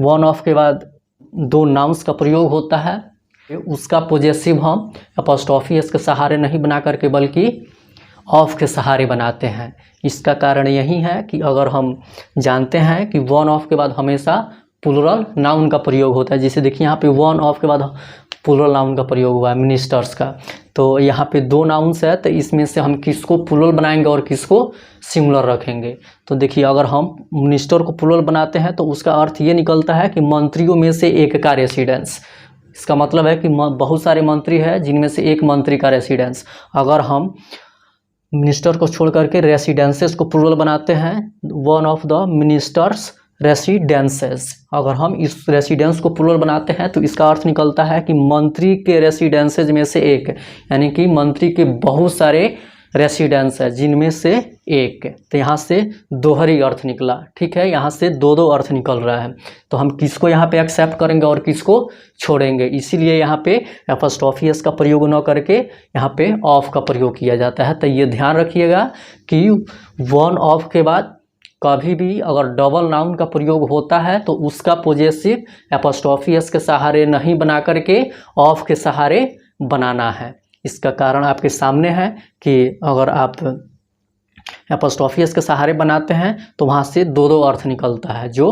One of के बाद दो नाउन्स का प्रयोग होता है, उसका पोजेसिव हम अपॉस्ट्रोफी एस के सहारे नहीं बना करके बल्कि ऑफ के सहारे बनाते हैं। इसका कारण यही है कि अगर हम जानते हैं कि वन ऑफ के बाद हमेशा प्लूरल नाउन का प्रयोग होता है, जैसे देखिए यहाँ पे वन ऑफ के बाद प्लूरल नाउन का प्रयोग हुआ है मिनिस्टर्स का, तो यहाँ पे दो नाउन्स है, तो इसमें से हम किसको प्लूरल बनाएंगे और किसको सिंगुलर रखेंगे। तो देखिए अगर हम मिनिस्टर को प्लूरल बनाते हैं तो उसका अर्थ ये निकलता है कि मंत्रियों में से एक का रेसिडेंस। इसका मतलब है कि बहुत सारे मंत्री हैं जिनमें से एक मंत्री का रेसिडेंस। अगर हम मिनिस्टर को छोड़ करके रेसिडेंसेस को प्लूरल बनाते हैं, one of the ministers residences, अगर हम इस रेसिडेंस को प्लूरल बनाते हैं तो इसका अर्थ निकलता है कि मंत्री के रेसिडेंसेज में से एक, यानी कि मंत्री के बहुत सारे रेसिडेंस है जिनमें से एक। तो यहाँ से दोहरी अर्थ निकला, ठीक है, यहाँ से दो दो अर्थ निकल रहा है। तो हम किसको यहाँ पे एक्सेप्ट करेंगे और किसको छोड़ेंगे, इसीलिए यहाँ पे एपॉस्ट्रोफी एस का प्रयोग न करके यहाँ पे ऑफ का प्रयोग किया जाता है। तो ये ध्यान रखिएगा कि वन ऑफ के बाद कभी भी अगर डबल नाउन का प्रयोग होता है तो उसका पोजेसिव एपॉस्ट्रोफी एस के सहारे नहीं बना करके ऑफ के सहारे बनाना है। इसका कारण आपके सामने है कि अगर आप एपॉस्ट्रोफी एस के सहारे बनाते हैं तो वहाँ से दो दो अर्थ निकलता है जो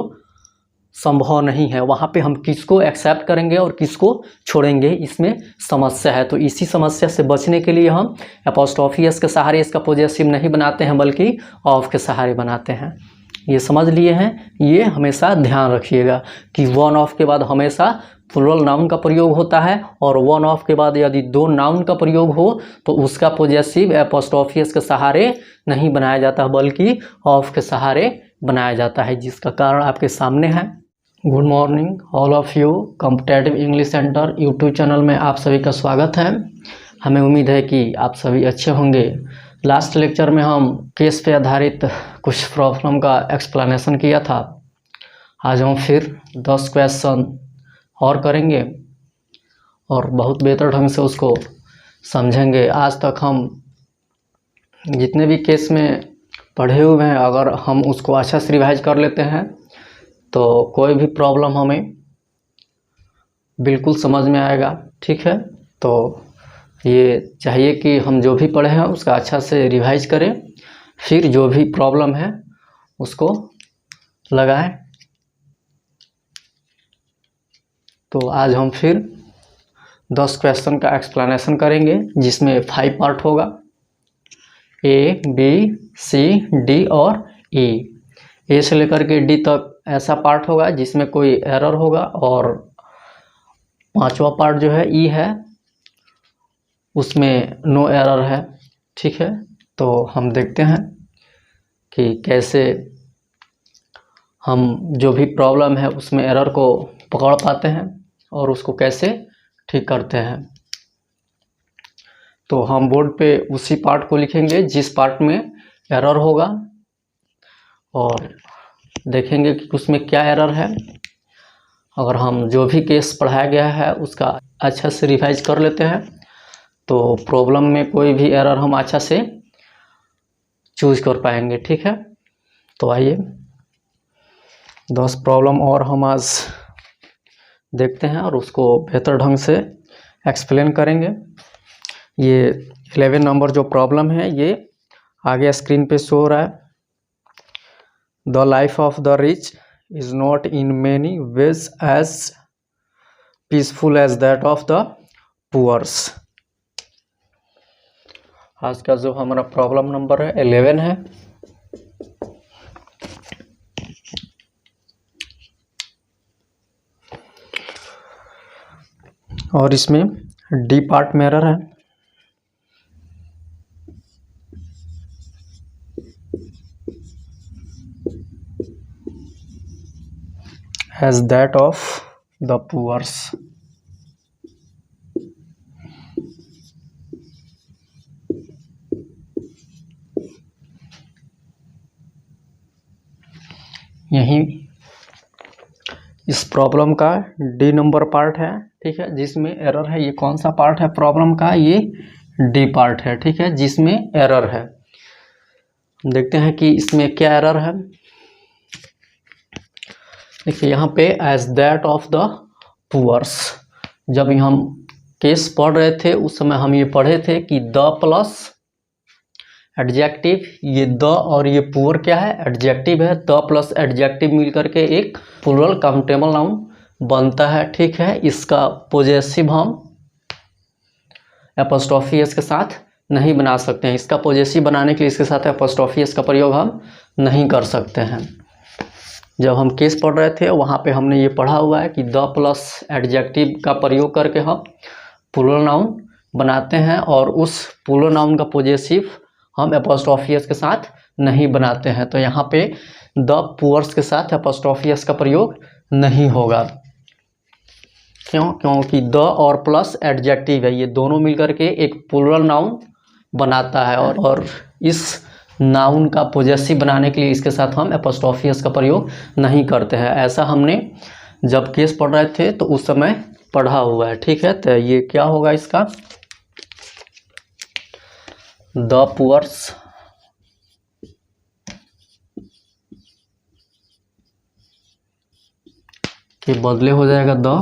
संभव नहीं है। वहाँ पे हम किसको एक्सेप्ट करेंगे और किसको छोड़ेंगे, इसमें समस्या है। तो इसी समस्या से बचने के लिए हम एपॉस्ट्रोफी एस के सहारे इसका पोजेसिव नहीं बनाते हैं बल्कि ऑफ के सहारे बनाते हैं। ये समझ लिए हैं, ये हमेशा ध्यान रखिएगा कि वन ऑफ के बाद हमेशा प्लूरल नाउन का प्रयोग होता है और वन ऑफ के बाद यदि दो नाउन का प्रयोग हो तो उसका पोजेसिव एपॉस्ट्रोफी एस के सहारे नहीं बनाया जाता बल्कि ऑफ के सहारे बनाया जाता है, जिसका कारण आपके सामने है। Good morning all of you, competitive English centre YouTube channel में आप सभी का स्वागत है। हमें उम्मीद है कि आप सभी अच्छे होंगे। लास्ट लेक्चर में हम केस पे आधारित कुछ प्रॉब्लम का एक्सप्लेनेशन किया था। आज हम फिर 10 क्वेश्चन और करेंगे और बहुत बेहतर ढंग से उसको समझेंगे। आज तक हम जितने भी केस में पढ़े हुए हैं अगर हम उसको अच्छा से रिवाइज कर लेते हैं तो कोई भी प्रॉब्लम हमें बिल्कुल समझ में आएगा, ठीक है। तो ये चाहिए कि हम जो भी पढ़े हैं उसका अच्छा से रिवाइज करें, फिर जो भी प्रॉब्लम है उसको लगाएं। तो आज हम फिर 10 क्वेश्चन का एक्सप्लेनेशन करेंगे जिसमें 5 पार्ट होगा, ए बी सी डी और ई। ए से लेकर के डी तक ऐसा पार्ट होगा जिसमें कोई एरर होगा और 5वां पार्ट जो है ई है उसमें नो एरर है, ठीक है। तो हम देखते हैं कि कैसे हम जो भी प्रॉब्लम है उसमें एरर को पकड़ पाते हैं और उसको कैसे ठीक करते हैं। तो हम बोर्ड पे उसी पार्ट को लिखेंगे जिस पार्ट में एरर होगा और देखेंगे कि उसमें क्या एरर है। अगर हम जो भी केस पढ़ाया गया है उसका अच्छा से रिवाइज कर लेते हैं तो प्रॉब्लम में कोई भी एरर हम अच्छा से चूज कर पाएंगे, ठीक है। तो आइए 10 प्रॉब्लम और हम आज देखते हैं और उसको बेहतर ढंग से एक्सप्लेन करेंगे। ये 11 नंबर जो प्रॉब्लम है ये आगे स्क्रीन पे शो हो रहा है। The life of the rich is not in many ways as peaceful as that of the poors. आज का जो हमारा प्रॉब्लम नंबर है 11 है। और इसमें डी पार्ट में एरर है। as that of the poors। यही इस प्रॉब्लम का डी नंबर पार्ट है, ठीक है, जिसमें एरर है। ये कौन सा पार्ट है प्रॉब्लम का, ये डी पार्ट है, ठीक है, जिसमें एरर है। देखते हैं कि इसमें क्या एरर है। देखिए यहाँ पे as that of the poors, जब हम केस पढ़ रहे थे उस समय हम ये पढ़े थे कि द प्लस एडजेक्टिव, ये द और ये पुअर क्या है, एडजेक्टिव है। द प्लस एडजेक्टिव मिल करके एक प्लूरल काउंटेबल नाउन बनता है, ठीक है। इसका पोजेसिव हम एपोस्ट्रोफी एस के साथ नहीं बना सकते हैं। इसका पोजेसिव बनाने के लिए इसके साथ एपोस्ट्रोफी एस का प्रयोग हम नहीं कर सकते हैं। जब हम केस पढ़ रहे थे वहाँ पे हमने ये पढ़ा हुआ है कि द प्लस एडजेक्टिव का प्रयोग करके हम प्लूरल नाउन बनाते हैं और उस प्लूरल नाउन का पोजेसिव हम एपोस्ट्रोफी एस के साथ नहीं बनाते हैं। तो यहाँ पे द पुअर्स के साथ एपोस्ट्रोफी एस का प्रयोग नहीं होगा। क्यों? क्योंकि द और प्लस एडजेक्टिव है, ये दोनों मिलकर के एक प्लूरल नाउन बनाता है और इस नाउन का पोजेसिव बनाने के लिए इसके साथ हम एपोस्ट्रोफी एस का प्रयोग नहीं करते हैं। ऐसा हमने जब केस पढ़ रहे थे तो उस समय पढ़ा हुआ है, ठीक है। तो ये क्या होगा इसका, द पुअर्स के बदले हो जाएगा द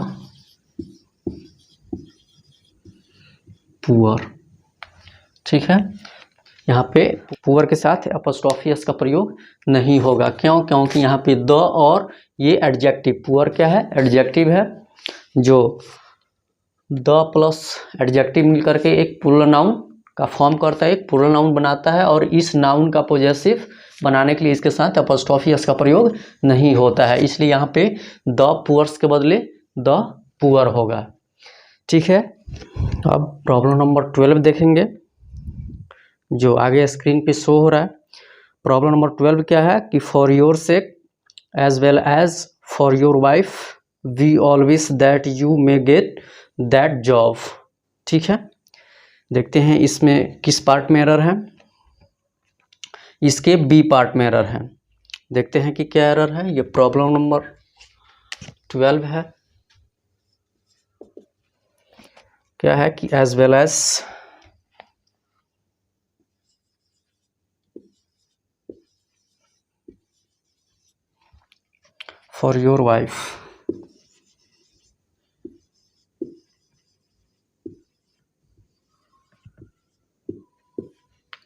पुअर, ठीक है। यहाँ पे पुअर के साथ एपोस्ट्रोफी एस का प्रयोग नहीं होगा। क्यों? क्योंकि यहाँ पे द और ये एडजेक्टिव, पुअर क्या है, एडजेक्टिव है, जो द प्लस एडजेक्टिव मिलकर के एक प्लूरल नाउन का फॉर्म करता है, एक प्लूरल नाउन बनाता है और इस नाउन का पोजेसिव बनाने के लिए इसके साथ एपोस्ट्रोफी एस का प्रयोग नहीं होता है। इसलिए यहाँ पे द पुअर्स के बदले द पुअर होगा, ठीक है। अब प्रॉब्लम नंबर 12 देखेंगे जो आगे स्क्रीन पे शो हो रहा है। प्रॉब्लम नंबर 12 क्या है कि for your sake as well as for your wife we all wish that you may get that job, ठीक है। देखते हैं इसमें किस पार्ट में एरर है। इसके बी पार्ट में एरर है। देखते हैं कि क्या एरर है। ये प्रॉब्लम नंबर 12 है। क्या है कि as well as for your wife,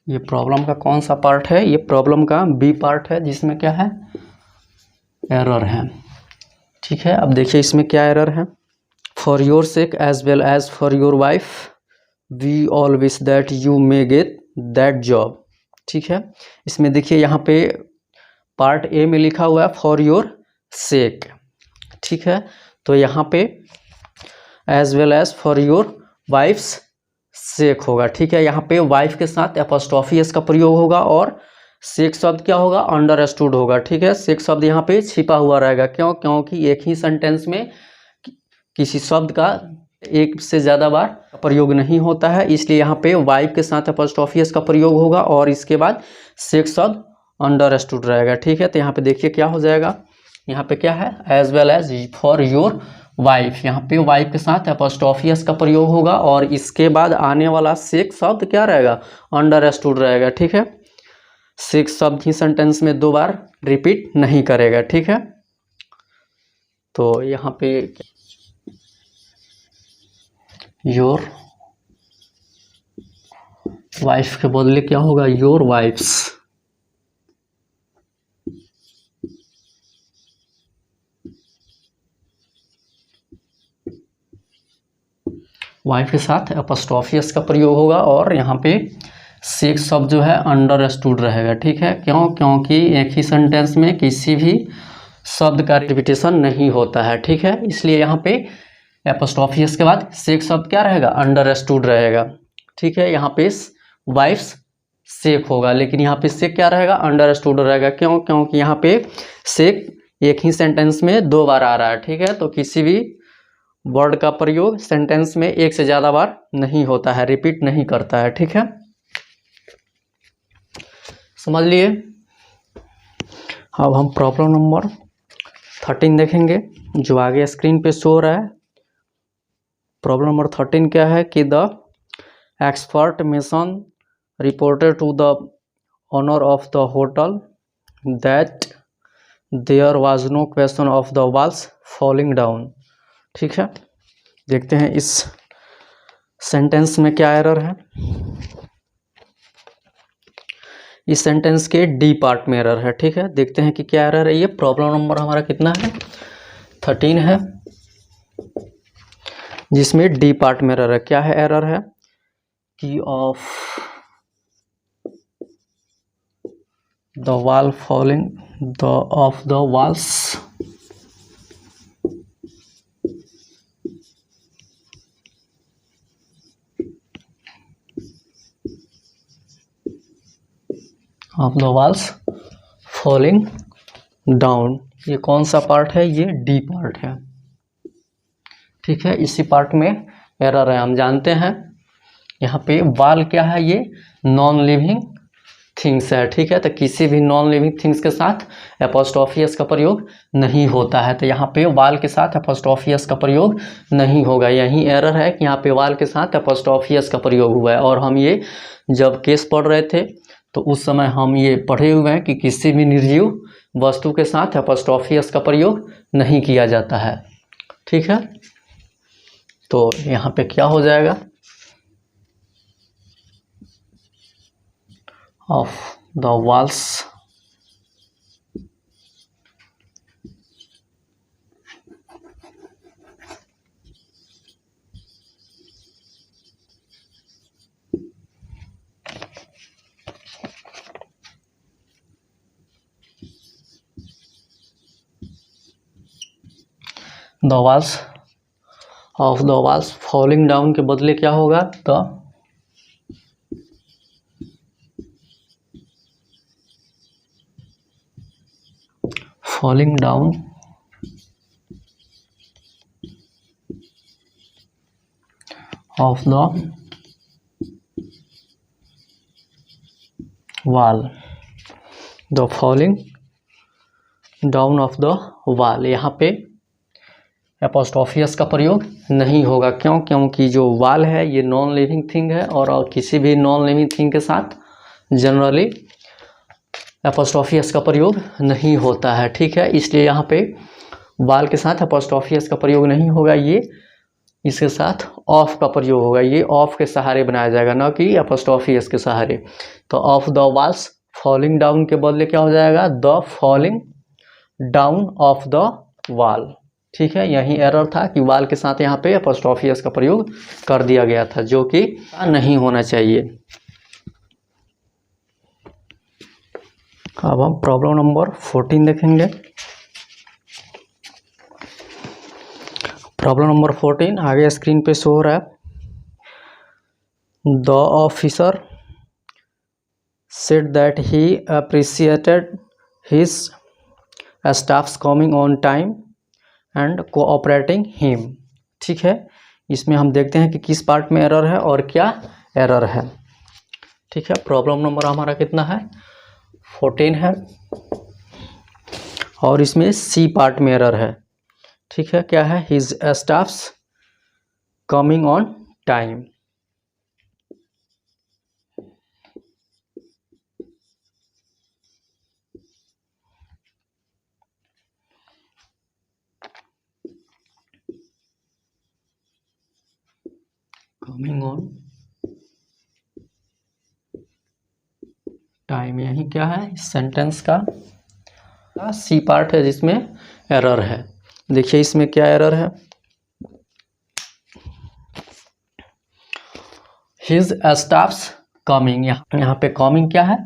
ये प्रॉब्लम का कौन सा पार्ट है, ये प्रॉब्लम का बी पार्ट है जिसमें क्या है, एरर है, ठीक है। अब देखिए इसमें क्या एरर है। For your sake as well as for your wife we all wish that you may get that job, ठीक है। इसमें देखिए यहाँ पे पार्ट ए में लिखा हुआ है फॉर योर सेक, ठीक है। तो यहाँ पे as well as for your wife's sake होगा, ठीक है। यहाँ पे वाइफ के साथ एपोस्ट्रोफी एस का प्रयोग होगा और सेक शब्द क्या होगा, अंडरस्टूड होगा, ठीक है। सेक शब्द यहाँ पे छिपा हुआ रहेगा। क्यों? क्योंकि एक ही सेंटेंस में किसी शब्द का एक से ज़्यादा बार प्रयोग नहीं होता है, इसलिए यहाँ पे वाइफ के साथ एपोस्ट्रोफी एस का प्रयोग होगा और इसके बाद सेक शब्द अंडरस्टूड रहेगा, ठीक है। तो यहाँ पे देखिए क्या हो जाएगा। यहाँ पे क्या है, as well as for your wife, यहाँ पे वाइफ के साथ एपोस्ट्रोफी एस का प्रयोग होगा और इसके बाद आने वाला सेक शब्द क्या रहेगा, अंडरस्टूड रहेगा, ठीक है। सेक शब्द ही सेंटेंस में दो बार रिपीट नहीं करेगा, ठीक है। तो यहाँ पे योर वाइफ के बदले क्या होगा, योर वाइफ्स, वाइफ के साथ एपोस्ट्रोफी एस का प्रयोग होगा और यहाँ पे सेक शब्द जो है अंडरस्टूड रहेगा, ठीक है। क्यों? क्योंकि एक ही सेंटेंस में किसी भी शब्द का रिपीटेशन नहीं होता है, ठीक है। इसलिए यहाँ पे एपोस्ट्रोफी एस के बाद सेक शब्द क्या रहेगा, अंडरस्टूड रहेगा, ठीक है। यहाँ पे वाइफ्स सेक होगा लेकिन यहाँ पे सेक क्या रहेगा, अंडरस्टूड रहेगा। क्यों? क्योंकि यहाँ पे सेक एक ही सेंटेंस में दो बार आ रहा है, ठीक है। तो किसी भी वर्ड का प्रयोग सेंटेंस में एक से ज़्यादा बार नहीं होता है, रिपीट नहीं करता है, ठीक है। समझ लिए। अब हम प्रॉब्लम नंबर 13 देखेंगे जो आगे स्क्रीन पे शो हो रहा है। प्रॉब्लम नंबर 13 क्या है कि the expert mason reported to the owner of the hotel that there was no question of the walls falling down. ठीक है, देखते हैं इस सेंटेंस में क्या एरर है। इस सेंटेंस के डी पार्ट में एरर है। ठीक है, देखते हैं कि क्या एरर है। ये प्रॉब्लम नंबर हमारा कितना है, 13 है, जिसमें डी पार्ट में एरर है। क्या है एरर है कि of the wall falling of the walls of the walls falling down. ये कौन सा पार्ट है, ये डी पार्ट है। ठीक है, इसी पार्ट में एरर है। हम जानते हैं यहाँ पे वाल क्या है, ये नॉन लिविंग थिंग्स है। ठीक है, तो किसी भी नॉन लिविंग थिंग्स के साथ एपोस्ट्रोफी एस का प्रयोग नहीं होता है। तो यहाँ पे वाल के साथ एपोस्ट्रोफी एस का प्रयोग नहीं होगा। यही एरर है कि यहाँ पे वाल के साथ एपोस्ट्रोफी एस का प्रयोग हुआ है। और हम ये जब केस पढ़ रहे थे तो उस समय हम ये पढ़े हुए हैं कि किसी भी निर्जीव वस्तु के साथ एपोस्ट्रोफी एस का प्रयोग नहीं किया जाता है। ठीक है, तो यहाँ पे क्या हो जाएगा, of the walls the walls of the walls falling down के बदले क्या होगा, the falling down of the wall, the falling down of the wall. यहाँ पे एपोस्ट्रोफी एस का प्रयोग नहीं होगा। क्यों, क्योंकि जो वाल है ये नॉन लिविंग थिंग है और किसी भी नॉन लिविंग थिंग के साथ जनरली एपोस्ट्रोफी एस का प्रयोग नहीं होता है। ठीक है, इसलिए यहाँ पे वाल के साथ एपोस्ट्रोफी एस का प्रयोग नहीं होगा, ये इसके साथ ऑफ का प्रयोग होगा। ये ऑफ के सहारे बनाया जाएगा, न कि एपोस्ट्रोफी एस के सहारे। तो of the walls falling down के बदले क्या हो जाएगा, the falling down of the wall. ठीक है, यही एरर था कि वाल के साथ यहाँ पे एपोस्ट्रोफी एस का प्रयोग कर दिया गया था, जो कि नहीं होना चाहिए। अब हम प्रॉब्लम नंबर 14 देखेंगे। प्रॉब्लम नंबर 14 आगे स्क्रीन पे शो हो रहा है। The officer said that he appreciated his staff's coming on time and cooperating him। ठीक है, इसमें हम देखते हैं कि किस पार्ट में एरर है और क्या एरर है। ठीक है, प्रॉब्लम नंबर हमारा कितना है, 14 है और इसमें सी पार्ट में एरर है। ठीक है, क्या है, his staffs coming on time. Coming on time, यही क्या है, सेंटेंस का सी पार्ट है जिसमें एरर है। देखिए इसमें क्या एरर है, हिज स्टाफ्स कमिंग। यहाँ पे कमिंग क्या है,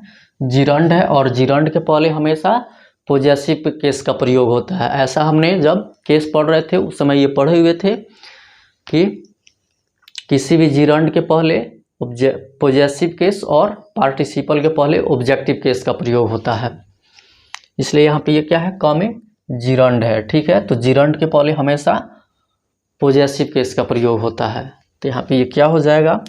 जिरंड है और जिरंड के पहले हमेशा पोजेसिव केस का प्रयोग होता है। ऐसा हमने जब केस पढ़ रहे थे उस समय ये पढ़े हुए थे कि किसी भी जिरंड के पहले पोजेसिव केस और पार्टिसिपल के पहले ऑब्जेक्टिव केस का प्रयोग होता है। इसलिए यहाँ पे ये क्या है, कमिंग जिरंड है। ठीक है, तो जिरंड के पहले हमेशा पोजेसिव केस का प्रयोग होता है। तो यहाँ पे ये क्या हो जाएगा,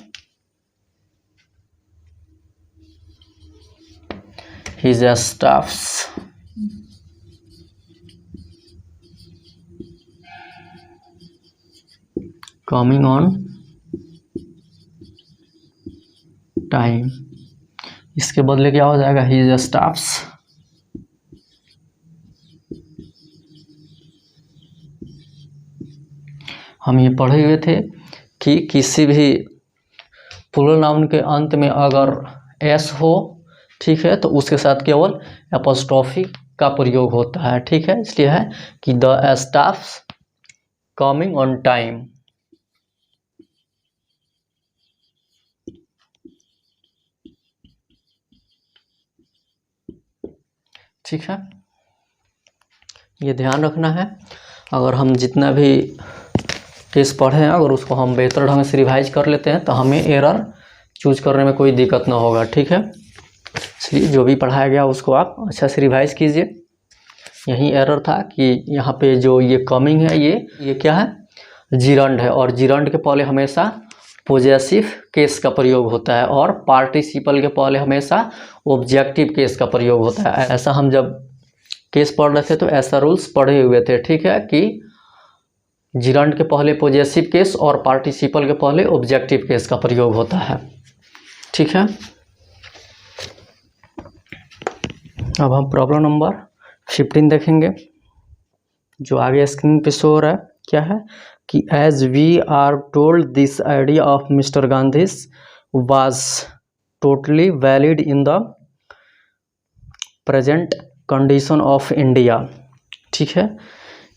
his staffs coming on time। इसके बदले क्या हो जाएगा, his staffs हम ये पढ़े हुए थे कि किसी भी प्लूरल नाउन के अंत में अगर एस हो, ठीक है, तो उसके साथ केवल एपोस्ट्रोफी का प्रयोग होता है, ठीक है। इसलिए है कि the staffs coming on time, ठीक है, ये ध्यान रखना है। अगर हम जितना भी केस पढ़े हैं अगर उसको हम बेहतर ढंग से रिवाइज कर लेते हैं तो हमें एरर चूज करने में कोई दिक्कत ना होगा, ठीक है। इसलिए जो भी पढ़ाया गया उसको आप अच्छा से रिवाइज कीजिए। यही एरर था कि यहाँ पे जो ये कमिंग है ये क्या है, जिरंड है, और जिरंड के पहले हमेशा पोजेसिव केस का प्रयोग होता है और पार्टिसिपल के पहले हमेशा ऑब्जेक्टिव केस का प्रयोग होता है। ऐसा हम जब केस पढ़ रहे थे तो ऐसा रूल्स पढ़े हुए थे, ठीक है, कि जिरंड के पहले पोजेसिव केस और पार्टिसिपल के पहले ऑब्जेक्टिव केस का प्रयोग होता है, ठीक है। अब हम प्रॉब्लम नंबर 15 देखेंगे, जो आगे स्क्रीन पे शो हो रहा है। क्या है कि as we are told this idea of mister Gandhi's was totally valid in the present condition of India, ठीक है।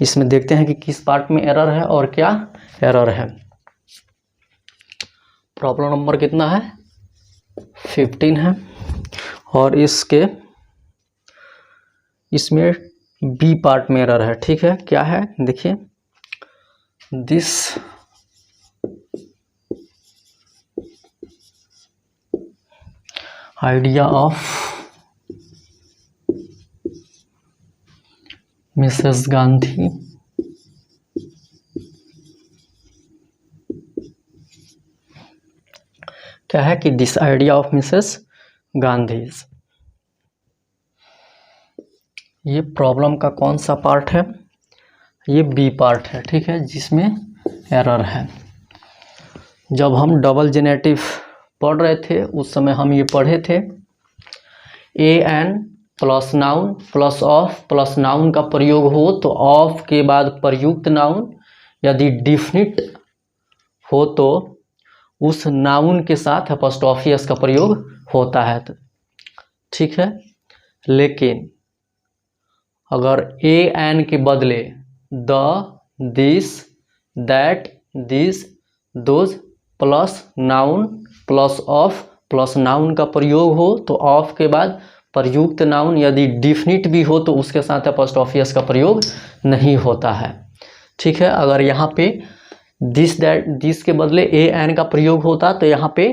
इसमें देखते हैं कि किस पार्ट में एरर है और क्या एरर है। प्रॉब्लम नंबर कितना है, 15 है, और इसमें बी पार्ट में एरर है, ठीक है। क्या है देखिए, this idea of Mrs Gandhi क्या है कि this idea of Mrs Gandhi, ये प्रॉब्लम का कौन सा पार्ट है, ये बी पार्ट है, ठीक है, जिसमें एरर है। जब हम डबल जेनेटिव पढ़ रहे थे उस समय हम ये पढ़े थे a an plus noun plus of plus noun का प्रयोग हो तो ऑफ के बाद प्रयुक्त नाउन यदि डिफिनिट हो तो उस नाउन के साथ एपोस्ट्रोफी एस का प्रयोग होता है, ठीक है। लेकिन अगर ए एन के बदले the, this, that, this, those plus noun plus of plus noun का प्रयोग हो तो ऑफ के बाद प्रयुक्त नाउन यदि डिफिनिट भी हो तो उसके साथ एपोस्ट्रोफी एस का प्रयोग नहीं होता है, ठीक है। अगर यहाँ पे दिस, दैट, दिस के बदले ए एन का प्रयोग होता तो यहाँ पे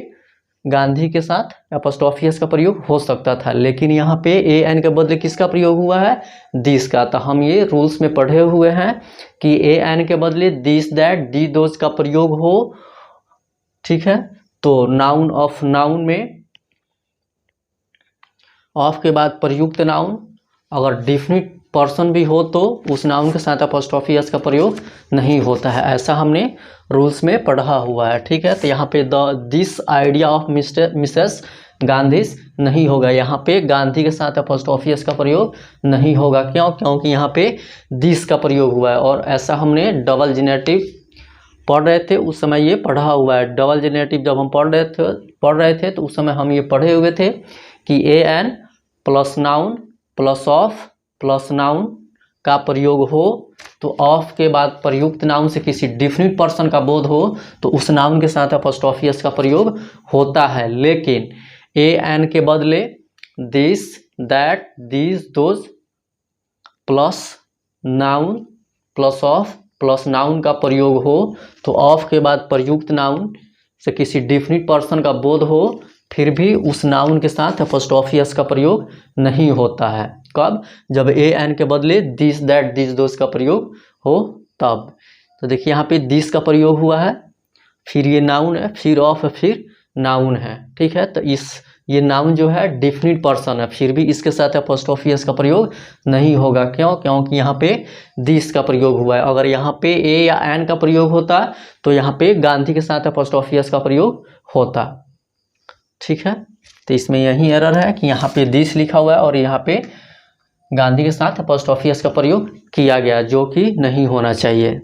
गांधी के साथ एपोस्ट्रोफी एस का प्रयोग हो सकता था, लेकिन यहाँ पे ए एन के बदले किसका प्रयोग हुआ है, दिस का। तो हम ये रूल्स में पढ़े हुए हैं कि ए एन के बदले दिस, दैट, दी, दोज का प्रयोग हो, ठीक है। तो नाउन ऑफ नाउन में ऑफ के बाद प्रयुक्त नाउन अगर डिफिनिट पर्सन भी हो तो उस नाउन के साथ एपोस्ट्रोफी एस का प्रयोग नहीं होता है, ऐसा हमने रूल्स में पढ़ा हुआ है, ठीक है। तो यहाँ पे the, this idea of Mrs Gandhi नहीं होगा, यहाँ पे गांधी के साथ एपोस्ट्रोफी एस का प्रयोग नहीं होगा। क्यों? क्योंकि यहाँ पे दिस का प्रयोग हुआ है, और ऐसा हमने डबल जेनेटिव पढ़ रहे थे उस समय ये पढ़ा हुआ है। डबल जेनेटिव जब हम पढ़ रहे थे तो उस समय हम ये पढ़े हुए थे कि a an plus noun plus of plus noun का प्रयोग हो तो ऑफ के बाद प्रयुक्त नाउन से किसी डिफिनिट पर्सन का बोध हो तो उस नाउन के साथ एपोस्ट्रोफी एस का प्रयोग होता है। लेकिन ए एन के बदले this, that, this, those plus noun plus of plus noun का प्रयोग हो तो ऑफ के बाद प्रयुक्त नाउन से किसी डिफिनिट पर्सन का बोध हो फिर भी उस नाउन के साथ एपोस्ट्रोफी एस का प्रयोग नहीं होता है। कब? जब ए एन के बदले दिस, दैट, दिस, दोज का प्रयोग हो तब। तो देखिए यहाँ पे दिस का प्रयोग हुआ है, फिर ये नाउन है, फिर ऑफ है, फिर नाउन है, ठीक है। तो ये नाउन जो है डिफिनिट पर्सन है, फिर भी इसके साथ एपोस्ट्रोफी एस का प्रयोग नहीं होगा। क्यों? क्योंकि यहाँ पे दिस का प्रयोग हुआ है। अगर यहाँ पे ए या एन का प्रयोग होता तो यहाँ पे गांधी के साथ एपोस्ट्रोफी एस का प्रयोग होता, ठीक है। तो इसमें यही एरर है कि यहाँ पे दिस लिखा हुआ है और यहाँ पे गांधी के साथ एपोस्ट्रोफी एस का प्रयोग किया गया, जो कि नहीं होना चाहिए।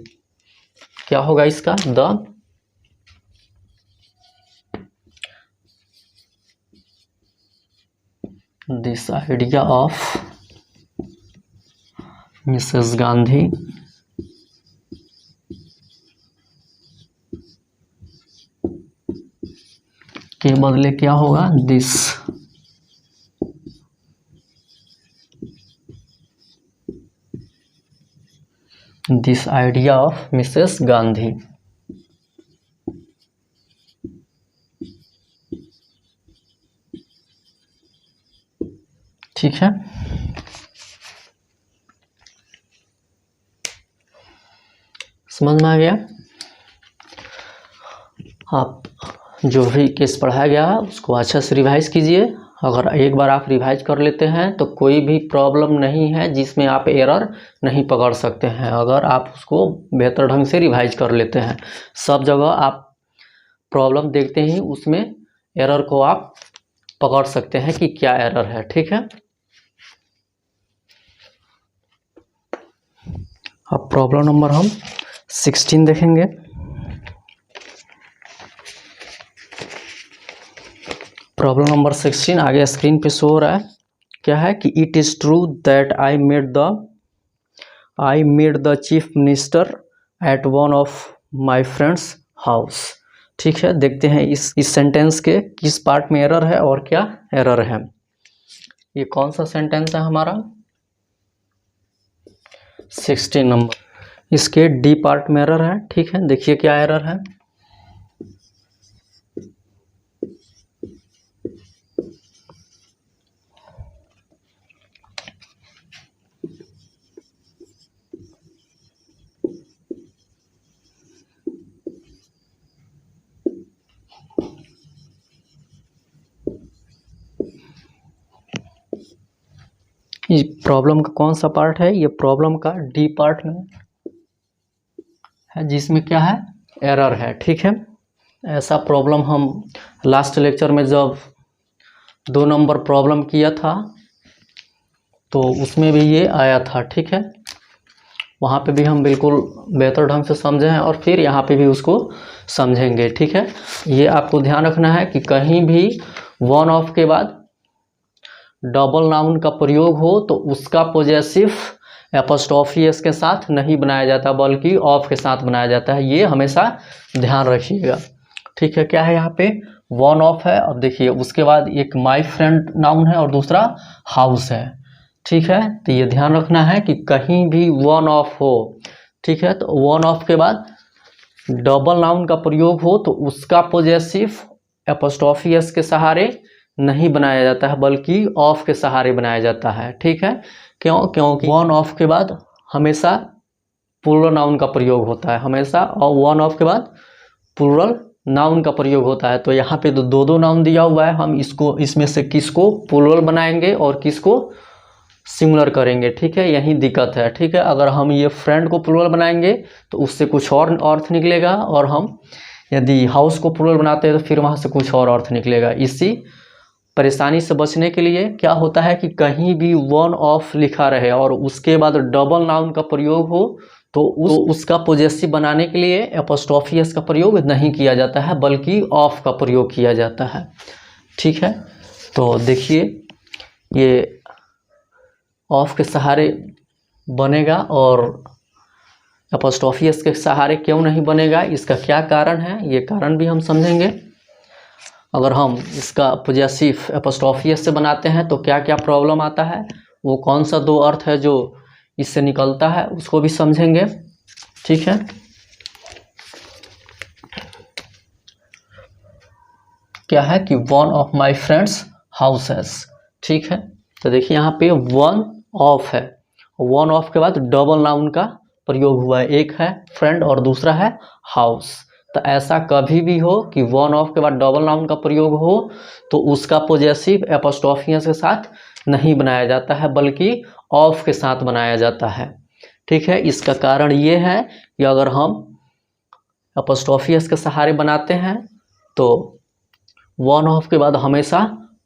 क्या होगा इसका? This idea of Mrs Gandhi के बदले क्या होगा? This idea of Mrs Gandhi. ठीक है, समझ में आ गया? आप जो भी केस पढ़ाया गया उसको अच्छा से रिवाइज कीजिए। अगर एक बार आप रिवाइज कर लेते हैं तो कोई भी प्रॉब्लम नहीं है जिसमें आप एरर नहीं पकड़ सकते हैं, अगर आप उसको बेहतर ढंग से रिवाइज कर लेते हैं। सब जगह आप प्रॉब्लम देखते ही उसमें एरर को आप पकड़ सकते हैं कि क्या एरर है। ठीक है, अब प्रॉब्लम नंबर हम 16 देखेंगे। प्रॉब्लम नंबर 16 आगे स्क्रीन पे शो हो रहा है। क्या है कि it is true that I made the chief minister eight one of my friends house. ठीक है, देखते हैं इस सेंटेंस के किस पार्ट में एरर है और क्या एरर है। ये कौन सा सेंटेंस है हमारा? 16 नंबर, इसके डी पार्ट में एरर है। ठीक है, देखिए क्या एरर है। ये प्रॉब्लम का कौन सा पार्ट है? ये प्रॉब्लम का डी पार्ट में है, जिसमें क्या है? एरर है। ठीक है, ऐसा प्रॉब्लम हम लास्ट लेक्चर में जब 2 नंबर प्रॉब्लम किया था तो उसमें भी ये आया था। ठीक है, वहाँ पे भी हम बिल्कुल बेहतर ढंग से समझे हैं और फिर यहाँ पे भी उसको समझेंगे। ठीक है, ये आपको ध्यान रखना है कि कहीं भी वन ऑफ के बाद डबल नाउन का प्रयोग हो तो उसका पॉजेसिव एपोस्ट्रोफी एस के साथ नहीं बनाया जाता बल्कि ऑफ के साथ बनाया जाता है। ये हमेशा ध्यान रखिएगा। ठीक है, क्या है यहाँ पे? वन ऑफ है। अब देखिए उसके बाद एक माई फ्रेंड नाउन है और दूसरा हाउस है। ठीक है, तो ये ध्यान रखना है कि कहीं भी वन ऑफ हो, ठीक है, तो वन ऑफ के बाद डबल नाउन का प्रयोग हो तो उसका पॉजेसिव एपोस्ट्रोफी एस के सहारे नहीं बनाया जाता है बल्कि ऑफ के सहारे बनाया जाता है। ठीक है, क्यों? क्योंकि वन ऑफ के बाद हमेशा प्लूरल नाउन का प्रयोग होता है, हमेशा, और वन ऑफ के बाद प्लूरल नाउन का प्रयोग होता है। तो यहाँ पे तो दो नाउन दिया हुआ है, हम इसमें से किसको प्लूरल बनाएंगे और किसको सिंगुलर करेंगे। ठीक है, यही दिक्कत है। ठीक है, अगर हम ये फ्रेंड को प्लूरल बनाएंगे तो उससे कुछ और अर्थ निकलेगा, और हम यदि हाउस को प्लूरल बनाते हैं तो फिर वहाँ से कुछ और अर्थ निकलेगा। इसी परेशानी से बचने के लिए क्या होता है कि कहीं भी वन ऑफ लिखा रहे और उसके बाद डबल नाउन का प्रयोग हो तो उसका पॉजेसिव बनाने के लिए एपोस्ट्रोफी एस का प्रयोग नहीं किया जाता है बल्कि ऑफ का प्रयोग किया जाता है। ठीक है, तो देखिए ये ऑफ के सहारे बनेगा और एपोस्ट्रोफी एस के सहारे क्यों नहीं बनेगा, इसका क्या कारण है, ये कारण भी हम समझेंगे। अगर हम इसका पॉजेसिव एपोस्ट्रोफी एस से बनाते हैं तो क्या क्या प्रॉब्लम आता है, वो कौन सा 2 अर्थ है जो इससे निकलता है, उसको भी समझेंगे। ठीक है, क्या है कि one of my friends houses. ठीक है, तो देखिए यहाँ पे वन ऑफ है, वन ऑफ के बाद डबल नाउन का प्रयोग हुआ है, एक है फ्रेंड और दूसरा है हाउस। तो ऐसा कभी भी हो कि वन ऑफ के बाद डबल नाउन का प्रयोग हो तो उसका पॉजेसिव एपोस्ट्रोफी एस के साथ नहीं बनाया जाता है बल्कि ऑफ के साथ बनाया जाता है। ठीक है, इसका कारण ये है कि अगर हम एपोस्ट्रोफी एस के सहारे बनाते हैं तो वन ऑफ के बाद हमेशा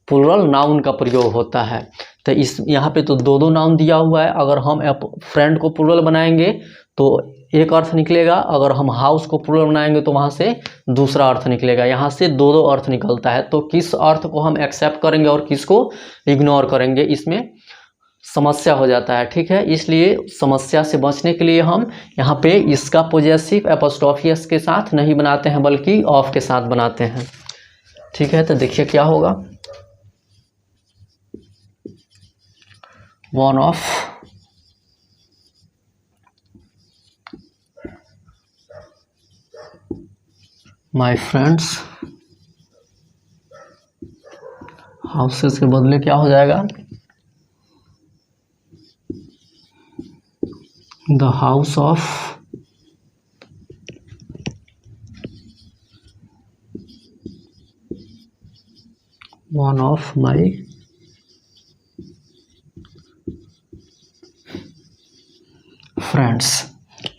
प्लूरल नाउन का प्रयोग होता है। तो इस यहाँ पे तो 2 नाउन दिया हुआ है, अगर हम फ्रेंड को प्लूरल बनाएंगे तो एक अर्थ निकलेगा, अगर हम हाउस को प्लूरल बनाएंगे तो वहाँ से दूसरा अर्थ निकलेगा। यहाँ से दो दो अर्थ निकलता है, तो किस अर्थ को हम एक्सेप्ट करेंगे और किसको इग्नोर करेंगे, इसमें समस्या हो जाता है। ठीक है, इसलिए समस्या से बचने के लिए हम यहाँ पे इसका पोजेसिव एपोस्ट्रोफी एस के साथ नहीं बनाते हैं बल्कि ऑफ के साथ बनाते हैं। ठीक है, तो देखिए क्या होगा, one of my friends houses के बदले क्या हो जाएगा, the house of one of my friends.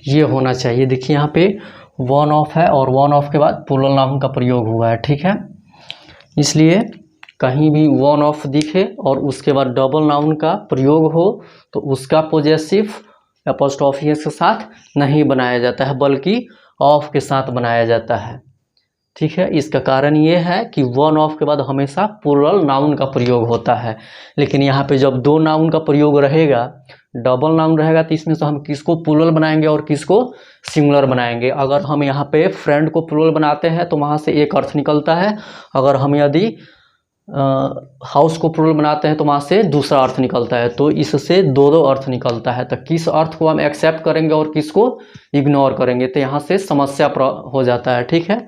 ये होना चाहिए। देखिए यहाँ पे वन ऑफ है और वन ऑफ के बाद प्लूरल नाउन का प्रयोग हुआ है। ठीक है, इसलिए कहीं भी वन ऑफ दिखे और उसके बाद डबल नाउन का प्रयोग हो तो उसका पोजेसिव एपोस्ट्रोफी एस के साथ नहीं बनाया जाता है बल्कि ऑफ के साथ बनाया जाता है। ठीक है, इसका कारण ये है कि वन ऑफ के बाद हमेशा प्लूरल नाउन का प्रयोग होता है। लेकिन यहाँ पे जब दो नाउन का प्रयोग रहेगा, डबल नाउन रहेगा, तो इसमें से हम किसको प्लूरल बनाएंगे और किसको सिंगुलर बनाएंगे। अगर हम यहाँ पे फ्रेंड को प्लूरल बनाते हैं तो वहाँ से एक अर्थ निकलता है, अगर हम यदि हाउस को प्लूरल बनाते हैं तो वहाँ से दूसरा अर्थ निकलता है। तो इससे दो दो अर्थ निकलता है, तो किस अर्थ को हम एक्सेप्ट करेंगे और किसको इग्नोर करेंगे, तो यहाँ से समस्या हो जाता है। ठीक है,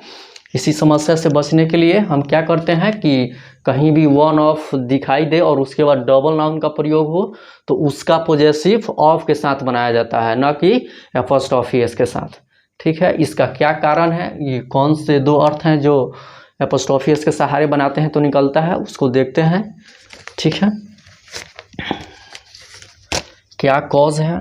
इसी समस्या से बचने के लिए हम क्या करते हैं कि कहीं भी वन ऑफ दिखाई दे और उसके बाद डबल नाउन का प्रयोग हो तो उसका पोजेसिव ऑफ के साथ बनाया जाता है, न कि एपोस्ट्रोफी एस के साथ। ठीक है, इसका क्या कारण है, ये कौन से दो अर्थ हैं जो एपोस्ट्रोफी एस के सहारे बनाते हैं तो निकलता है, उसको देखते हैं। ठीक है, क्या कॉज है,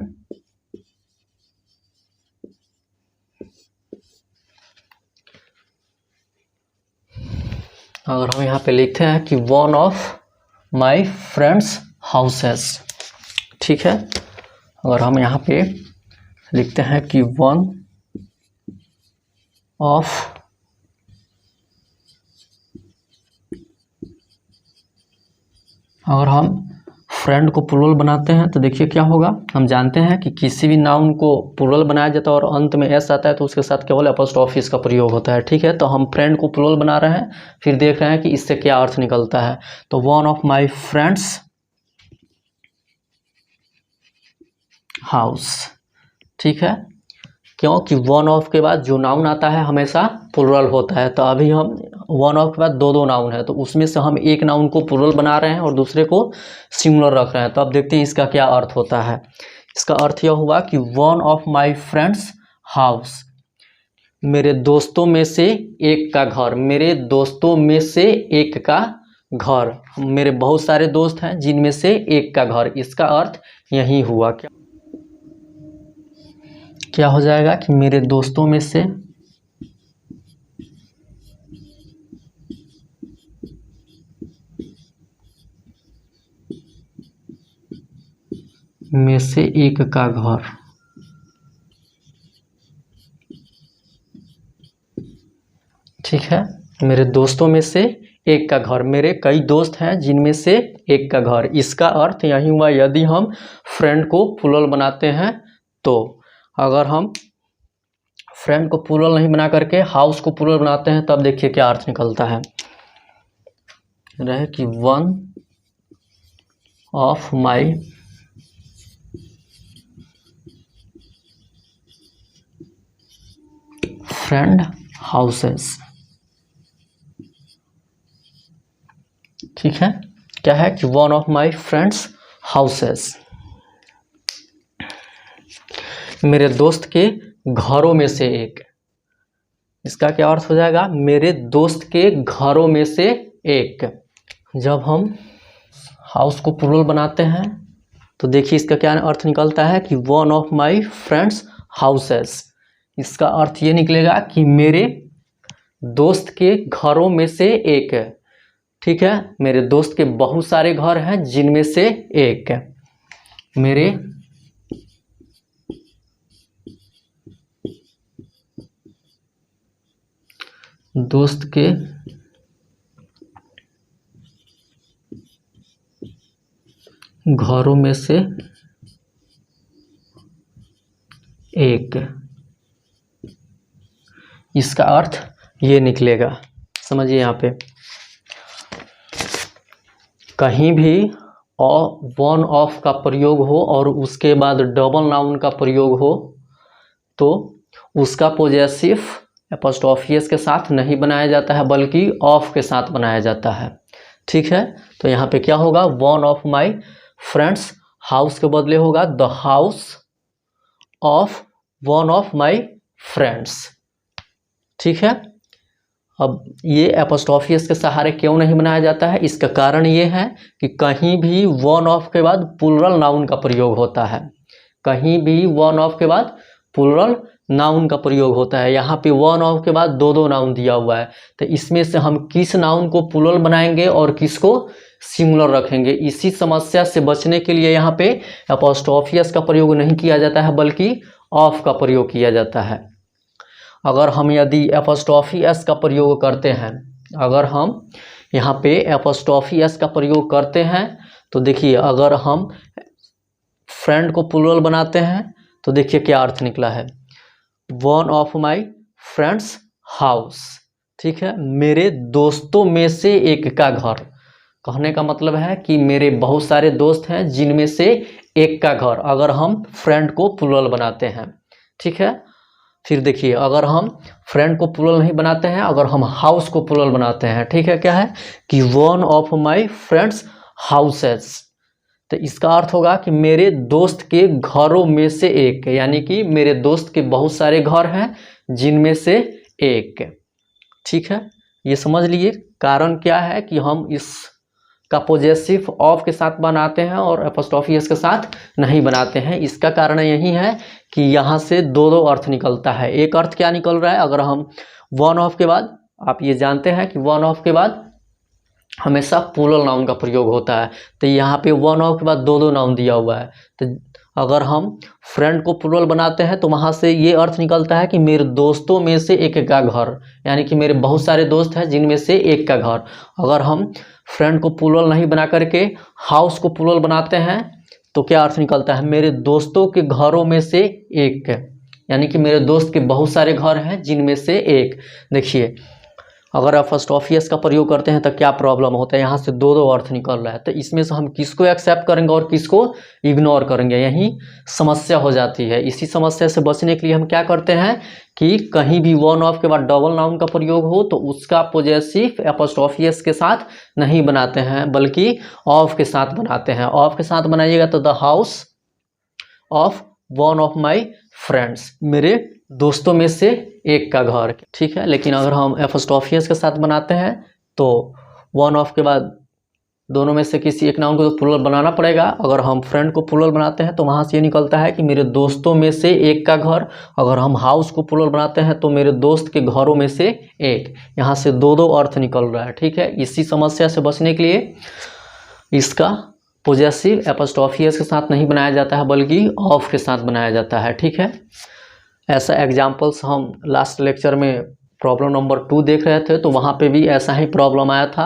अगर हम यहाँ पे लिखते हैं कि one of my friends houses. ठीक है, अगर हम यहाँ पे लिखते हैं कि वन ऑफ अगर हम फ्रेंड को प्लूरल बनाते हैं तो देखिए क्या होगा, हम जानते हैं कि किसी भी नाउन को प्लूरल बनाया जाता है और अंत में एस आता है तो उसके साथ केवल एपोस्ट्रोफी एस का प्रयोग होता है। ठीक है, तो हम फ्रेंड को प्लूरल बना रहे हैं, फिर देख रहे हैं कि इससे क्या अर्थ निकलता है। तो one of my friends house. ठीक है, क्योंकि वन ऑफ के बाद जो नाउन आता है हमेशा प्लूरल होता है, तो अभी हम वन ऑफ के बाद दो दो नाउन है तो उसमें से हम एक नाउन को प्लूरल बना रहे हैं और दूसरे को सिंगुलर रख रहे हैं। तो अब देखते हैं इसका क्या अर्थ होता है। इसका अर्थ यह हुआ कि one of my friends house, मेरे दोस्तों में से एक का घर, मेरे दोस्तों में से एक का घर, मेरे बहुत सारे दोस्त हैं जिनमें से एक का घर, इसका अर्थ यही हुआ। क्या हो जाएगा कि मेरे दोस्तों में से एक का घर। ठीक है, मेरे दोस्तों में से एक का घर, मेरे कई दोस्त हैं जिनमें से एक का घर, इसका अर्थ यही हुआ। यदि हम फ्रेंड को प्लूरल बनाते हैं तो अगर हम फ्रेंड को प्लूरल नहीं बना करके हाउस को प्लूरल बनाते हैं तब देखिए क्या अर्थ निकलता है, रहे कि one of my friend houses. ठीक है, क्या है कि one of my friends houses, मेरे दोस्त के घरों में से एक। इसका क्या अर्थ हो जाएगा, मेरे दोस्त के घरों में से एक। जब हम हाउस को प्लूरल बनाते हैं तो देखिए इसका क्या अर्थ निकलता है कि one of my friends houses. इसका अर्थ ये निकलेगा कि मेरे दोस्त के घरों में से एक। ठीक है, मेरे दोस्त के बहुत सारे घर हैं जिनमें से एक मेरे दोस्त के घरों में से एक, इसका अर्थ ये निकलेगा। समझिए यहाँ पे कहीं भी वन ऑफ का प्रयोग हो और उसके बाद डबल नाउन का प्रयोग हो तो उसका पॉजेसिव एपोस्ट्रोफी एस के साथ नहीं बनाया जाता है बल्कि ऑफ के साथ बनाया जाता है। ठीक है, तो यहाँ पे क्या होगा, one of my friends house के बदले होगा the house of one of my friends. ठीक है, अब ये एपोस्ट्रोफी एस के सहारे क्यों नहीं बनाया जाता है, इसका कारण ये है कि कहीं भी वन ऑफ के बाद प्लूरल नाउन का प्रयोग होता है। कहीं भी वन ऑफ के बाद प्लूरल नाउन का प्रयोग होता है। यहाँ पे वन ऑफ के बाद दो दो नाउन दिया हुआ है, तो इसमें से हम किस नाउन को प्लूरल बनाएंगे और किसको सिंगुलर रखेंगे, इसी समस्या से बचने के लिए यहाँ पे एपोस्ट्रोफी एस का प्रयोग नहीं किया जाता है बल्कि ऑफ का प्रयोग किया जाता है। अगर हम यदि एपोस्ट्रोफी एस का प्रयोग करते हैं, अगर हम यहाँ पे एपोस्ट्रोफी एस का प्रयोग करते हैं तो देखिए, अगर हम फ्रेंड को प्लूरल बनाते हैं तो देखिए क्या अर्थ निकला है, one of my friends house. ठीक है, मेरे दोस्तों में से एक का घर, कहने का मतलब है कि मेरे बहुत सारे दोस्त हैं जिनमें से एक का घर, अगर हम फ्रेंड को प्लूरल बनाते हैं। ठीक है, फिर देखिए अगर हम फ्रेंड को प्लूरल नहीं बनाते हैं, अगर हम हाउस को प्लूरल बनाते हैं, ठीक है, क्या है कि one of my friends houses, तो इसका अर्थ होगा कि मेरे दोस्त के घरों में से एक, यानी कि मेरे दोस्त के बहुत सारे घर हैं जिनमें से एक। ठीक है, ये समझ लिए कारण क्या है कि हम इस का पॉजेसिव ऑफ के साथ बनाते हैं और एपोस्ट्रोफी एस के साथ नहीं बनाते हैं। इसका कारण यही है कि यहाँ से दो दो अर्थ निकलता है। एक अर्थ क्या निकल रहा है, अगर हम वन ऑफ के बाद, आप ये जानते हैं कि वन ऑफ के बाद हमेशा प्लूरल नाउन का प्रयोग होता है, तो यहाँ पे वन ऑफ के बाद दो दो नाउन दिया हुआ है, तो अगर हम फ्रेंड को प्लूरल बनाते हैं तो वहाँ से ये अर्थ निकलता है कि मेरे दोस्तों में से एक का घर, यानी कि मेरे बहुत सारे दोस्त हैं जिनमें से एक का घर। अगर हम फ्रेंड को प्लूरल नहीं बना करके हाउस को प्लूरल बनाते हैं तो क्या अर्थ निकलता है, मेरे दोस्तों के घरों में से एक, यानी कि मेरे दोस्त के बहुत सारे घर हैं जिनमें से एक। देखिए अगर एपोस्ट्रोफी एस का प्रयोग करते हैं तो क्या प्रॉब्लम होता है, यहाँ से दो दो अर्थ निकल रहा है, तो इसमें से हम किसको एक्सेप्ट करेंगे और किसको इग्नोर करेंगे, यही समस्या हो जाती है। इसी समस्या से बचने के लिए हम क्या करते हैं कि कहीं भी वन ऑफ के बाद डबल नाउन का प्रयोग हो तो उसका पॉजेसिव एपोस्ट्रोफी एस के साथ नहीं बनाते हैं बल्कि ऑफ के साथ बनाते हैं। ऑफ के साथ बनाइएगा तो the house of one of my friends, मेरे दोस्तों में से एक का घर। ठीक है, लेकिन अगर हम एपोस्ट्रोफी एस के साथ बनाते हैं तो वन ऑफ के बाद दोनों में से किसी एक नाउन को तो प्लूरल बनाना पड़ेगा। अगर हम फ्रेंड को प्लूरल बनाते हैं तो वहाँ से ये निकलता है कि मेरे दोस्तों में से एक का घर। अगर हम हाउस को प्लूरल बनाते हैं तो मेरे दोस्त के घरों में से एक। यहाँ से दो दो अर्थ निकल रहा है। ठीक है, इसी समस्या से बचने के लिए इसका पॉजेसिव एपोस्ट्रोफी एस के साथ नहीं बनाया जाता है बल्कि ऑफ के साथ बनाया जाता है। ठीक है, ऐसा एग्जाम्पल्स हम लास्ट लेक्चर में प्रॉब्लम नंबर 2 देख रहे थे तो वहाँ पे भी ऐसा ही प्रॉब्लम आया था,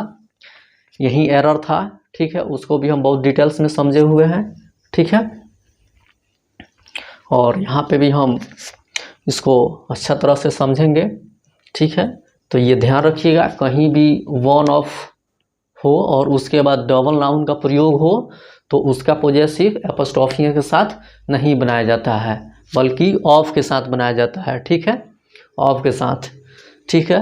यही एरर था। ठीक है, उसको भी हम बहुत डिटेल्स में समझे हुए हैं। ठीक है, और यहाँ पे भी हम इसको अच्छा तरह से समझेंगे। ठीक है, तो ये ध्यान रखिएगा, कहीं भी वन ऑफ हो और उसके बाद डबल नाउन का प्रयोग हो तो उसका पॉजेसिव एपोस्ट्रोफी के साथ नहीं बनाया जाता है बल्कि ऑफ के साथ बनाया जाता है। ठीक है, ऑफ के साथ। ठीक है,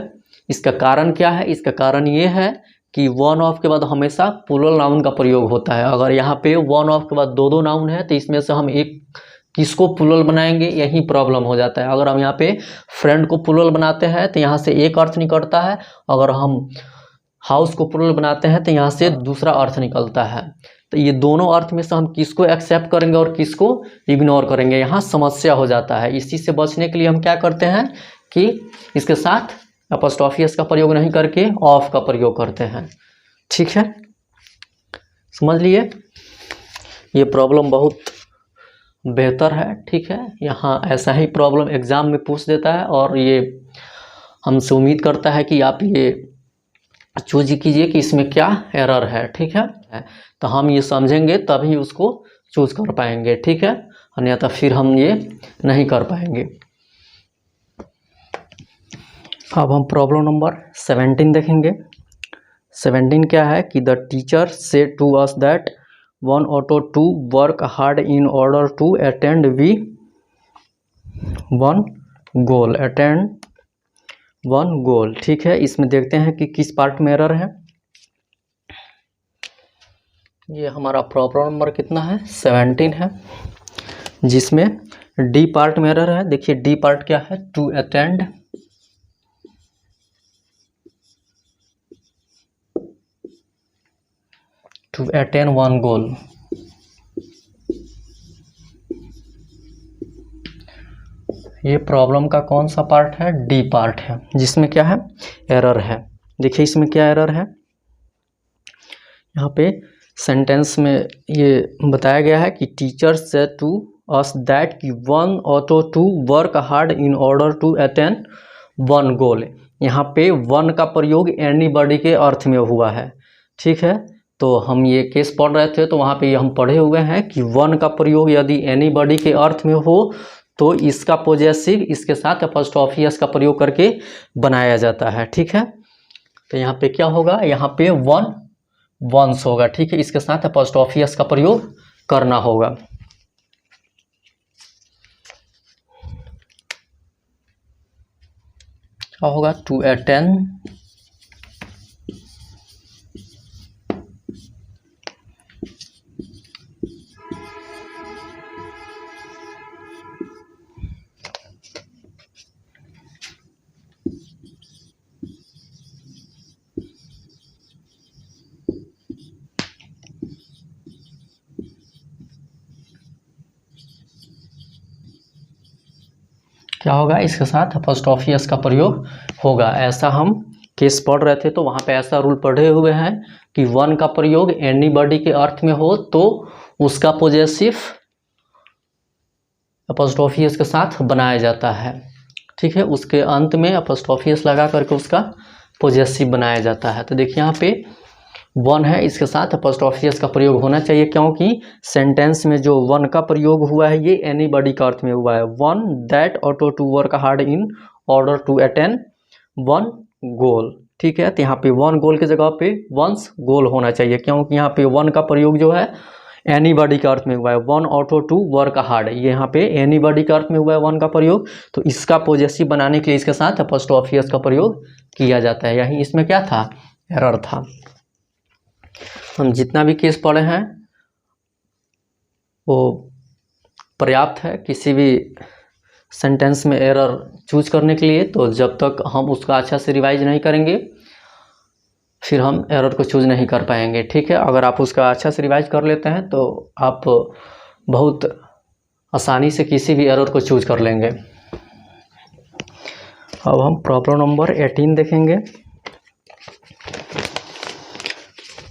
इसका कारण क्या है, इसका कारण ये है कि वन ऑफ के बाद हमेशा प्लूरल नाउन का प्रयोग होता है। अगर यहाँ पे वन ऑफ के बाद दो दो नाउन है तो इसमें से हम एक किसको प्लूरल बनाएंगे, यही प्रॉब्लम हो जाता है। अगर हम यहाँ पे फ्रेंड को प्लूरल बनाते हैं तो यहाँ से एक अर्थ निकलता है, अगर हम हाउस को प्लूरल बनाते हैं तो यहाँ से दूसरा अर्थ निकलता है। तो ये दोनों अर्थ में से हम किसको एक्सेप्ट करेंगे और किसको इग्नोर करेंगे, यहाँ समस्या हो जाता है। इसी से बचने के लिए हम क्या करते हैं कि इसके साथ एपोस्ट्रोफी एस का प्रयोग नहीं करके ऑफ का प्रयोग करते हैं। ठीक है, समझ लिए, ये प्रॉब्लम बहुत बेहतर है। ठीक है, यहाँ ऐसा ही प्रॉब्लम एग्जाम में पूछ देता है और ये हमसे उम्मीद करता है कि आप ये चूज कीजिए कि इसमें क्या एरर है, ठीक है। तो हम ये समझेंगे तभी उसको चूज कर पाएंगे, ठीक है, अन्यथा फिर हम ये नहीं कर पाएंगे। अब हम प्रॉब्लम नंबर 17 देखेंगे। 17 क्या है कि the teacher said to us that one ought to work hard in order to attend we one goal, attend one goal, ठीक है। इसमें देखते हैं कि किस पार्ट में एरर है। ये हमारा प्रॉब्लम नंबर कितना है, 17 है, जिसमें डी पार्ट में एरर है। देखिए डी पार्ट क्या है, टू अटेंड वन गोल। ये प्रॉब्लम का कौन सा पार्ट है, डी पार्ट है, जिसमें क्या है, एरर है। देखिए इसमें क्या एरर है, यहाँ पे सेंटेंस में ये बताया गया है कि teacher said to us that कि one ought to work hard in order to attain one goal. यहाँ पे वन का प्रयोग एनीबॉडी के अर्थ में हुआ है, ठीक है। तो हम ये केस पढ़ रहे थे तो वहाँ पे हम पढ़े हुए हैं कि वन का प्रयोग यदि एनीबॉडी के अर्थ में हो तो इसका पोजेसिव इसके साथ अपॉस्ट्रोफी एस का प्रयोग करके बनाया जाता है, ठीक है। तो यहाँ पे क्या होगा, यहाँ पे वन वंस होगा, ठीक है, इसके साथ अपॉस्ट्रोफी एस का प्रयोग करना होगा। क्या होगा, टू अटेंड क्या होगा, इसके साथ अपॉस्ट्रोफी एस का प्रयोग होगा। ऐसा हम केस पढ़ रहे थे तो वहाँ पे ऐसा रूल पढ़े हुए हैं कि वन का प्रयोग एनीबॉडी के अर्थ में हो तो उसका पोजेसिव अपॉस्ट्रोफी एस के साथ बनाया जाता है, ठीक है। उसके अंत में अपॉस्ट्रोफी एस लगा करके उसका पोजेसिव बनाया जाता है। तो देखिए यहाँ पे वन है, इसके साथ अपॉस्ट्रोफी एस का प्रयोग होना चाहिए, क्योंकि सेंटेंस में जो वन का प्रयोग हुआ है ये एनीबॉडी का अर्थ में हुआ है। One that ought to work hard in order to attain one goal, ठीक है। तो यहाँ पे वन गोल की जगह पे वंस गोल होना चाहिए, क्योंकि यहाँ पे वन का प्रयोग जो है एनीबॉडी का अर्थ में हुआ है। One ought to work hard, ये यहाँ पे एनीबॉडी का अर्थ में हुआ है वन का प्रयोग, तो इसका पोजेसिव बनाने के लिए इसके साथ अपॉस्ट्रोफी एस का प्रयोग किया जाता है। यही इसमें क्या था, एरर था। हम जितना भी केस पढ़े हैं वो पर्याप्त है किसी भी सेंटेंस में एरर चूज करने के लिए। तो जब तक हम उसका अच्छा से रिवाइज नहीं करेंगे फिर हम एरर को चूज नहीं कर पाएंगे, ठीक है। अगर आप उसका अच्छा से रिवाइज कर लेते हैं तो आप बहुत आसानी से किसी भी एरर को चूज कर लेंगे। अब हम प्रॉब्लम नंबर 18 देखेंगे।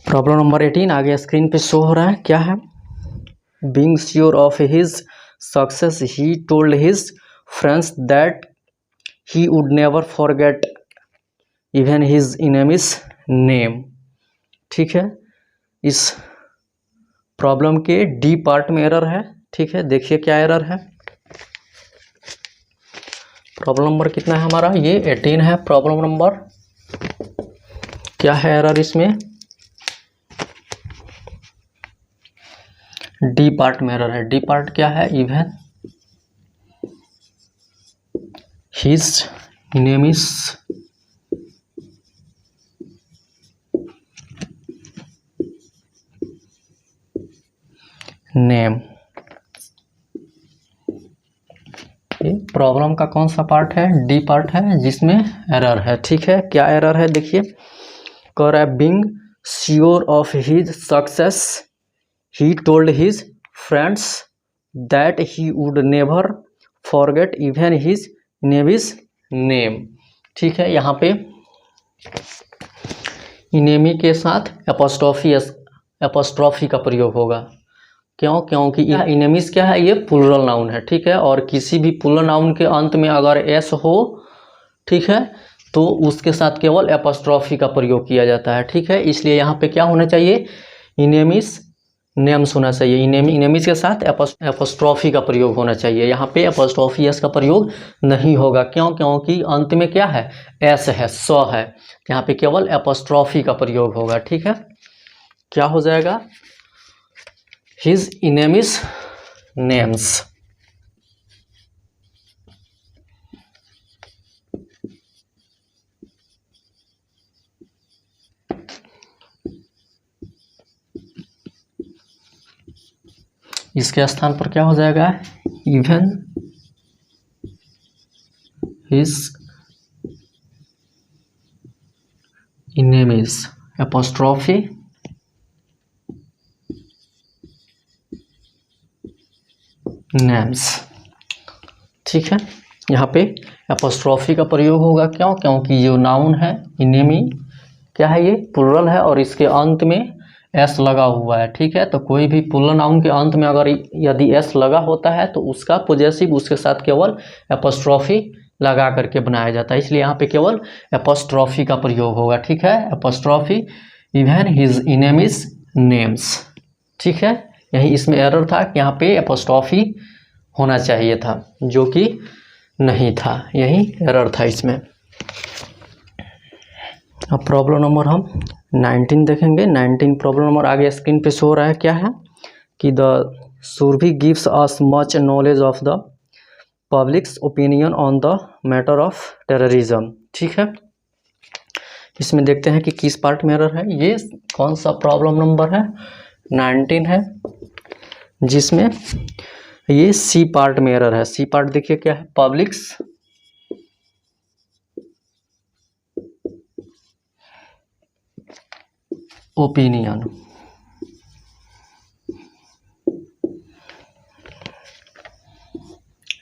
प्रॉब्लम नंबर 18 आगे स्क्रीन पे शो हो रहा है, क्या है, being sure of his success he told his friends that he would never forget even his enemies name, ठीक है। इस प्रॉब्लम के डी पार्ट में एरर है, ठीक है। देखिए क्या एरर है, प्रॉब्लम नंबर कितना है हमारा, ये 18 है प्रॉब्लम नंबर। क्या है एरर इसमें, डी पार्ट में एरर है। डी पार्ट क्या है, even his name is name. Problem का कौन सा पार्ट है, डी पार्ट है, जिसमें एरर है, ठीक है। क्या एरर है देखिए, कह रहा है being sure of his success he told his friends that he would never forget even his enemy's name, ठीक है। यहाँ पे इनेमी के साथ एपोस्ट्रॉफी का प्रयोग होगा, क्यों, क्योंकि यह इनेमीज क्या है, ये प्लूरल नाउन है, ठीक है। और किसी भी प्लूरल नाउन के अंत में अगर एस हो, ठीक है, तो उसके साथ केवल एपोस्ट्रॉफी का प्रयोग किया जाता है, ठीक है। इसलिए यहाँ पे क्या होना चाहिए, इनेमिस नेम्स होना चाहिए। इनेमिस के साथ एपोस्ट्रॉफी का प्रयोग होना चाहिए। यहाँ पे एपोस्ट्रॉफी एस का प्रयोग नहीं होगा, क्यों? क्योंकि अंत में क्या है, एस है, स है। यहाँ पे केवल एपोस्ट्रॉफी का प्रयोग होगा, ठीक है। क्या हो जाएगा, हिज इनेमिस नेम्स। इसके स्थान पर क्या हो जाएगा, इवन हिज इनेमिस एपोस्ट्रॉफी नेम्स, ठीक है। यहाँ पे एपोस्ट्रॉफी का प्रयोग होगा, क्यों? क्योंकि जो नाउन है इनेमी क्या है, ये प्लुरल है और इसके अंत में एस लगा हुआ है, ठीक है। तो कोई भी प्लुरल नाउन के अंत में अगर यदि एस लगा होता है तो उसका पॉजेसिव उसके साथ केवल एपोस्ट्रॉफी लगा करके बनाया जाता है। इसलिए यहाँ पे केवल एपोस्ट्रॉफी का प्रयोग होगा, ठीक है। एपोस्ट्रॉफी इवन हिज इनेमिस नेम्स, ठीक है। यही इसमें एरर था कि यहाँ पे एपोस्ट्रॉफी होना चाहिए था, जो कि नहीं था, यही एरर था इसमें। अब प्रॉब्लम नंबर हम 19 देखेंगे। 19 प्रॉब्लम नंबर आगे स्क्रीन पे शो हो रहा है, क्या है कि the Surabhi gives us much knowledge of the public's opinion on the matter of terrorism, ठीक है। इसमें देखते हैं कि किस पार्ट में एरर है। ये कौन सा प्रॉब्लम नंबर है, 19 है, जिसमें ये सी पार्ट में एरर है। सी पार्ट देखिए क्या है, पब्लिक्स ओपिनियन।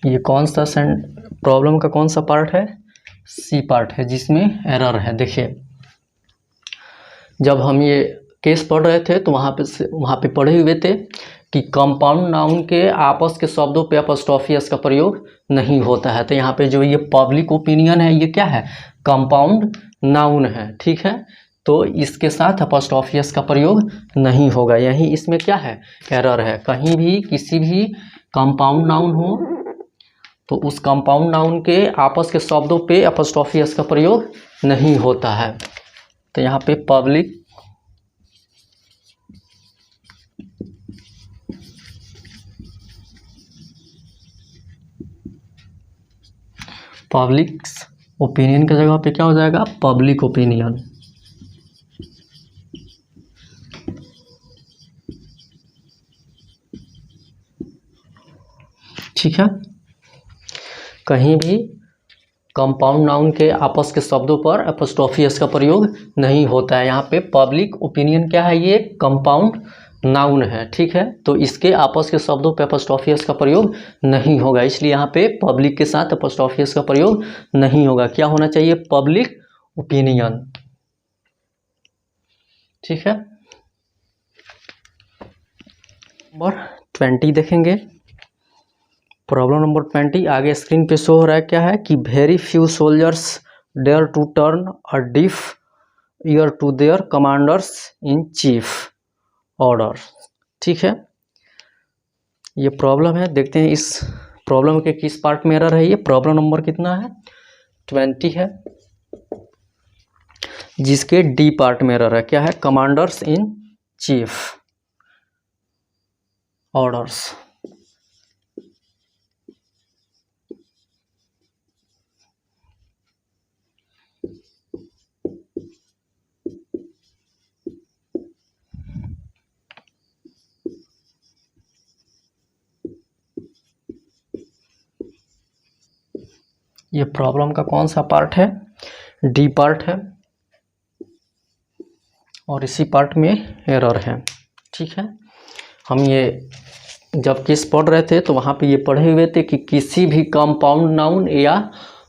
ये कौन सा प्रॉब्लम का कौन सा पार्ट है, सी पार्ट है, जिसमें एरर है। देखिए जब हम ये केस पढ़ रहे थे तो वहाँ पे पढ़े हुए थे कि कंपाउंड नाउन के आपस के शब्दों पे एपोस्ट्रोफी एस का प्रयोग नहीं होता है। तो यहाँ पे जो ये पब्लिक ओपिनियन है, ये क्या है, कंपाउंड नाउन है, ठीक है। तो इसके साथ एपोस्ट्रोफी एस का प्रयोग नहीं होगा, यही इसमें क्या है, एरर है। कहीं भी किसी भी कंपाउंड नाउन हो तो उस कंपाउंड नाउन के आपस के शब्दों पे एपोस्ट्रोफी एस का प्रयोग नहीं होता है। तो यहाँ पे पब्लिक ओपिनियन की जगह पे क्या हो जाएगा, पब्लिक ओपिनियन, ठीक है। कहीं भी कंपाउंड नाउन के आपस के शब्दों पर एपोस्ट्रोफी एस का प्रयोग नहीं होता है। यहाँ पे पब्लिक ओपिनियन क्या है, ये कंपाउंड नाउन है, ठीक है। तो इसके आपस के शब्दों पे एपोस्ट्रोफी एस का प्रयोग नहीं होगा, इसलिए यहाँ पे पब्लिक के साथ एपोस्ट्रोफी एस का प्रयोग नहीं होगा। क्या होना चाहिए, पब्लिक ओपिनियन, ठीक है। नंबर 20 देखेंगे। प्रॉब्लम नंबर 20 आगे स्क्रीन पे शो हो रहा है, क्या है कि very few soldiers dare to turn a deaf ear to their commanders in chief order, ठीक है। ये प्रॉब्लम है, देखते हैं इस प्रॉब्लम के किस पार्ट में एरर है। ये प्रॉब्लम नंबर कितना है, 20 है, जिसके डी पार्ट में एरर है। क्या है, कमांडर्स इन चीफ ऑर्डर्स, ये प्रॉब्लम का कौन सा पार्ट है, डी पार्ट है, और इसी पार्ट में एरर है, ठीक है। हम ये जब केस पढ़ रहे थे तो वहाँ पे ये पढ़े हुए थे कि किसी भी कंपाउंड नाउन या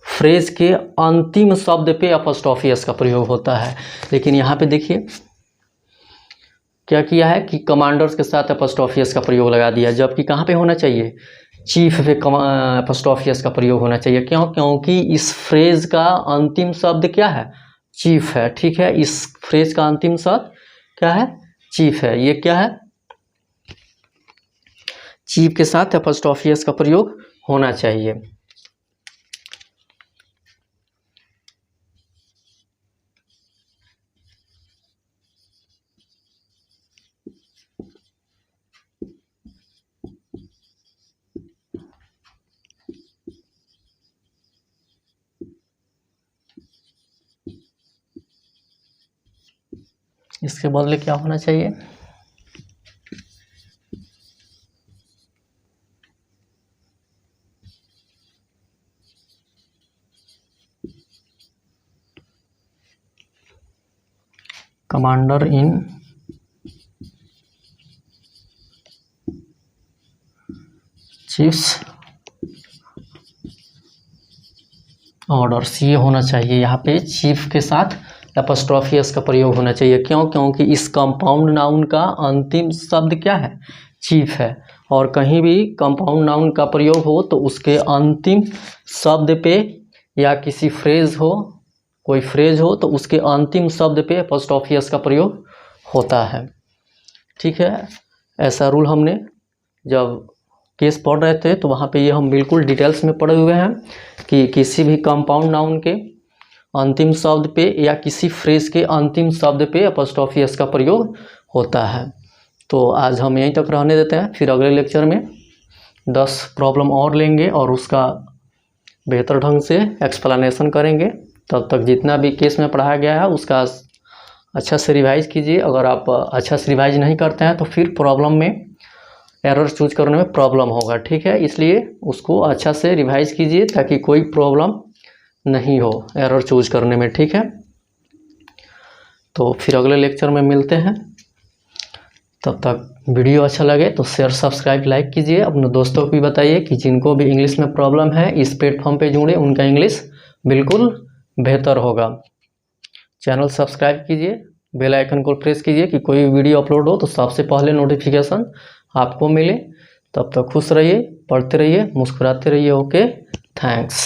फ्रेज के अंतिम शब्द पे एपोस्ट्रोफी एस का प्रयोग होता है। लेकिन यहाँ पे देखिए क्या किया है कि कमांडर्स के साथ एपोस्ट्रोफी एस का प्रयोग लगा दिया, जबकि कहाँ पे होना चाहिए, चीफ पे एपोस्ट्रोफी एस का प्रयोग होना चाहिए। क्यों? क्योंकि इस फ्रेज का अंतिम शब्द क्या है? चीफ है। ठीक है, इस फ्रेज का अंतिम शब्द क्या है? चीफ है। ये क्या है? चीफ के साथ एपोस्ट्रोफी एस का प्रयोग होना चाहिए। इसके बदले क्या होना चाहिए? कमांडर इन चीफ्स ऑर्डर्स, ये होना चाहिए। यहाँ पे चीफ के साथ एपोस्ट्रोफी एस का प्रयोग होना चाहिए। क्यों? क्योंकि इस कंपाउंड नाउन का अंतिम शब्द क्या है? चीफ है। और कहीं भी कंपाउंड नाउन का प्रयोग हो तो उसके अंतिम शब्द पे या किसी फ्रेज हो, कोई फ्रेज हो तो उसके अंतिम शब्द पे एपोस्ट्रोफी एस का प्रयोग होता है। ठीक है, ऐसा रूल हमने जब केस पढ़ रहे थे तो वहाँ पे ये हम बिल्कुल डिटेल्स में पढ़े हुए हैं कि किसी भी कंपाउंड नाउन के अंतिम शब्द पे या किसी फ्रेज के अंतिम शब्द पे एपोस्ट्रोफी एस का प्रयोग होता है। तो आज हम यहीं तक रहने देते हैं, फिर अगले लेक्चर में 10 प्रॉब्लम और लेंगे और उसका बेहतर ढंग से एक्सप्लेनेशन करेंगे। तब तक जितना भी केस में पढ़ाया गया है उसका अच्छा से रिवाइज कीजिए। अगर आप अच्छा से रिवाइज नहीं करते हैं तो फिर प्रॉब्लम में एरर चूज करने में प्रॉब्लम होगा। ठीक है, इसलिए उसको अच्छा से रिवाइज कीजिए ताकि कोई प्रॉब्लम नहीं हो एरर चूज करने में। ठीक है, तो फिर अगले लेक्चर में मिलते हैं। तब तक वीडियो अच्छा लगे तो शेयर, सब्सक्राइब, लाइक कीजिए। अपने दोस्तों को भी बताइए कि जिनको भी इंग्लिश में प्रॉब्लम है इस प्लेटफॉर्म पे जुड़े, उनका इंग्लिश बिल्कुल बेहतर होगा। चैनल सब्सक्राइब कीजिए, बेल आइकन को प्रेस कीजिए कि कोई वीडियो अपलोड हो तो सबसे पहले नोटिफिकेशन आपको मिले। तब तक खुश रहिए, पढ़ते रहिए, मुस्कुराते रहिए। Okay, thanks.